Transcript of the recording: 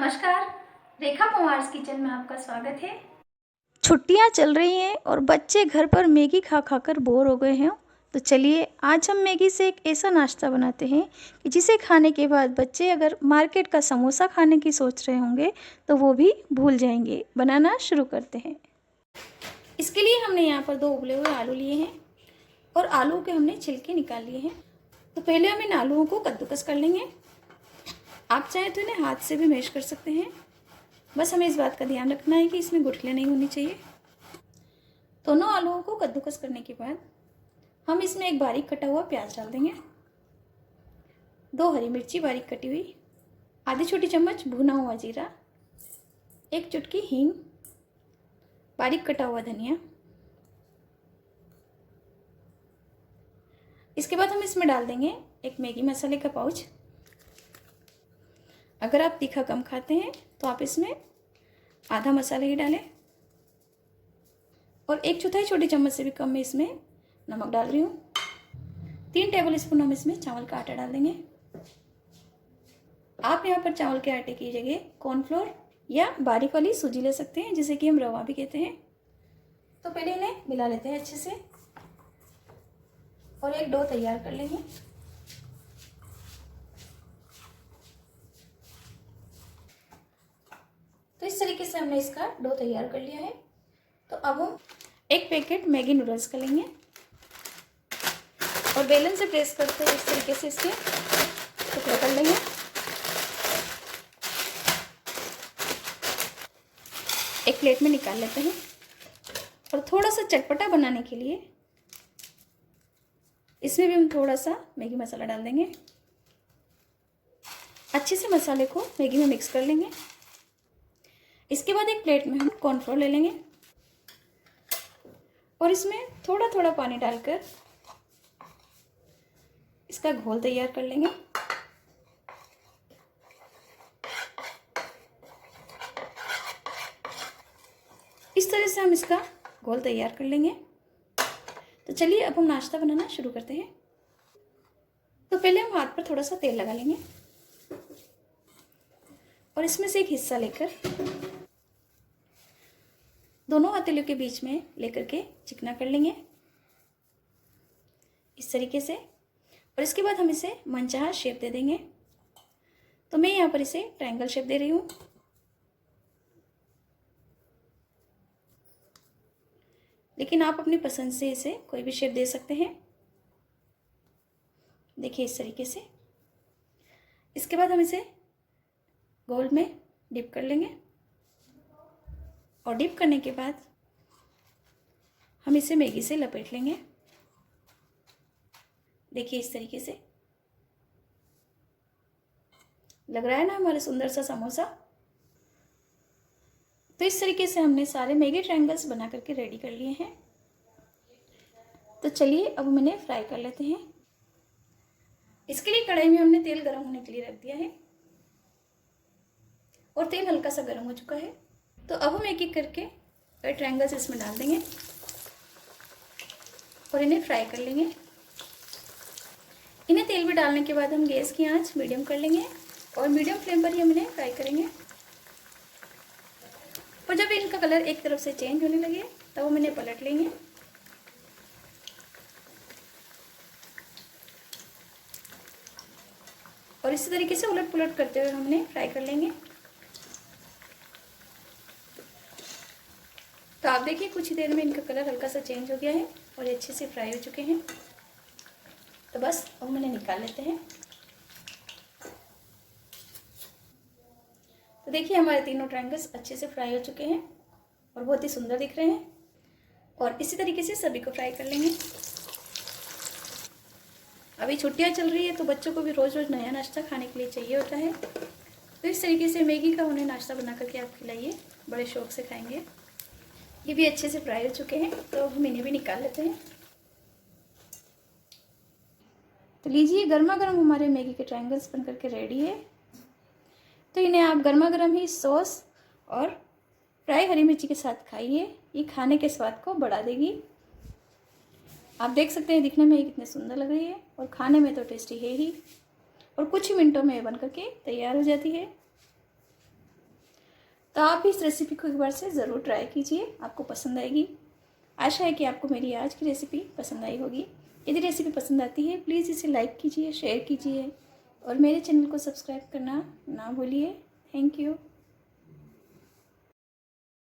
नमस्कार, रेखा पवार्स किचन में आपका स्वागत है। छुट्टियां चल रही हैं और बच्चे घर पर मैगी खा खा कर बोर हो गए हैं। तो चलिए आज हम मैगी से एक ऐसा नाश्ता बनाते हैं कि जिसे खाने के बाद बच्चे अगर मार्केट का समोसा खाने की सोच रहे होंगे तो वो भी भूल जाएंगे। बनाना शुरू करते हैं। इसके लिए हमने यहाँ पर 2 उबले हुए आलू लिए हैं और आलू के हमने छिलके निकाल लिए हैं। तो पहले हम इन आलूओं को कद्दूकस कर लेंगे। आप चाहें तो इन्हें हाथ से भी मैश कर सकते हैं। बस हमें इस बात का ध्यान रखना है कि इसमें गुठलियाँ नहीं होनी चाहिए। दोनों आलूओं को कद्दूकस करने के बाद हम इसमें एक बारीक कटा हुआ प्याज डाल देंगे, 2 हरी मिर्ची बारीक कटी हुई, आधी छोटी चम्मच भुना हुआ जीरा, 1 चुटकी हींग, बारीक कटा हुआ धनिया। इसके बाद हम इसमें डाल देंगे एक मैगी मसाले का पाउच। अगर आप तीखा कम खाते हैं तो आप इसमें आधा मसाला ही डालें। और 1/4 छोटी चम्मच से भी कम में इसमें नमक डाल रही हूँ। 3 टेबल स्पून हम इसमें चावल का आटा डाल देंगे। आप यहाँ पर चावल के आटे की जगह कॉर्नफ्लोर या बारीक वाली सूजी ले सकते हैं, जिसे कि हम रवा भी कहते हैं। तो पहले इन्हें मिला लेते हैं अच्छे से और एक डो तैयार कर लेंगे। तो इस तरीके से हमने इसका डो तैयार कर लिया है। तो अब हम एक पैकेट मैगी नूडल्स का लेंगे और बेलन से प्रेस करते इस तरीके से इसके टुकड़े कर लेंगे। एक प्लेट में निकाल लेते हैं और थोड़ा सा चटपटा बनाने के लिए इसमें भी हम थोड़ा सा मैगी मसाला डाल देंगे। अच्छे से मसाले को मैगी में मिक्स कर लेंगे। इसके बाद एक प्लेट में हम कॉर्नफ्लोर ले लेंगे और इसमें थोड़ा थोड़ा पानी डालकर इसका घोल तैयार कर लेंगे। इस तरह से हम इसका घोल तैयार कर लेंगे। तो चलिए अब हम नाश्ता बनाना शुरू करते हैं। तो पहले हम हाथ पर थोड़ा सा तेल लगा लेंगे और इसमें से एक हिस्सा लेकर दोनों हथेलियों के बीच में लेकर के चिकना कर लेंगे इस तरीके से। और इसके बाद हम इसे मनचाहा शेप दे देंगे। तो मैं यहाँ पर इसे ट्रायंगल शेप दे रही हूँ। लेकिन आप अपनी पसंद से इसे कोई भी शेप दे सकते हैं। देखिए इस तरीके से। इसके बाद हम इसे गोल में डिप कर लेंगे और डिप करने के बाद हम इसे मैगी से लपेट लेंगे। देखिए इस तरीके से लग रहा है ना हमारा सुंदर सा समोसा। तो इस तरीके से हमने सारे मैगी ट्रायंगल्स बना करके रेडी कर लिए हैं। तो चलिए अब हम इन्हें फ्राई कर लेते हैं। इसके लिए कढ़ाई में हमने तेल गर्म होने के लिए रख दिया है और तेल हल्का सा गर्म हो चुका है। तो अब हम एक एक करके ट्रायंगल्स इसमें डाल देंगे और इन्हें फ्राई कर लेंगे। इन्हें तेल में डालने के बाद हम गैस की आंच मीडियम कर लेंगे और मीडियम फ्लेम पर ही हम इन्हें फ्राई करेंगे। और जब इनका कलर एक तरफ से चेंज होने लगे तब हम इन्हें पलट लेंगे। और इसी तरीके से उलट पुलट करते हुए हम इन्हें फ्राई कर लेंगे। तो आप देखिए कुछ ही देर में इनका कलर हल्का सा चेंज हो गया है और ये अच्छे से फ्राई हो चुके हैं। तो बस अब हम इन्हें निकाल लेते हैं। तो देखिए हमारे तीनों ट्रायंगल्स अच्छे से फ्राई हो चुके हैं और बहुत ही सुंदर दिख रहे हैं। और इसी तरीके से सभी को फ्राई कर लेंगे। अभी छुट्टियां चल रही है तो बच्चों को भी रोज़ रोज़ नया नाश्ता खाने के लिए चाहिए होता है। तो इस तरीके से मैगी का उन्हें नाश्ता बना करके आप खिलाइए, बड़े शौक से खाएंगे। ये भी अच्छे से फ्राई हो चुके हैं तो हम इन्हें भी निकाल लेते हैं। तो लीजिए गर्मा गर्म हमारे मैगी के ट्रायंगल्स बन करके रेडी है। तो इन्हें आप गर्मा गर्म ही सॉस और फ्राई हरी मिर्ची के साथ खाइए। ये खाने के स्वाद को बढ़ा देगी। आप देख सकते हैं दिखने में ये कितने सुंदर लग रही है और खाने में तो टेस्टी है ही। और कुछ ही मिनटों में ये बन करके तैयार हो जाती है। तो आप भी इस रेसिपी को एक बार से ज़रूर ट्राई कीजिए, आपको पसंद आएगी। आशा है कि आपको मेरी आज की रेसिपी पसंद आई होगी। यदि रेसिपी पसंद आती है प्लीज़ इसे लाइक कीजिए, शेयर कीजिए और मेरे चैनल को सब्सक्राइब करना ना भूलिए। Thank you.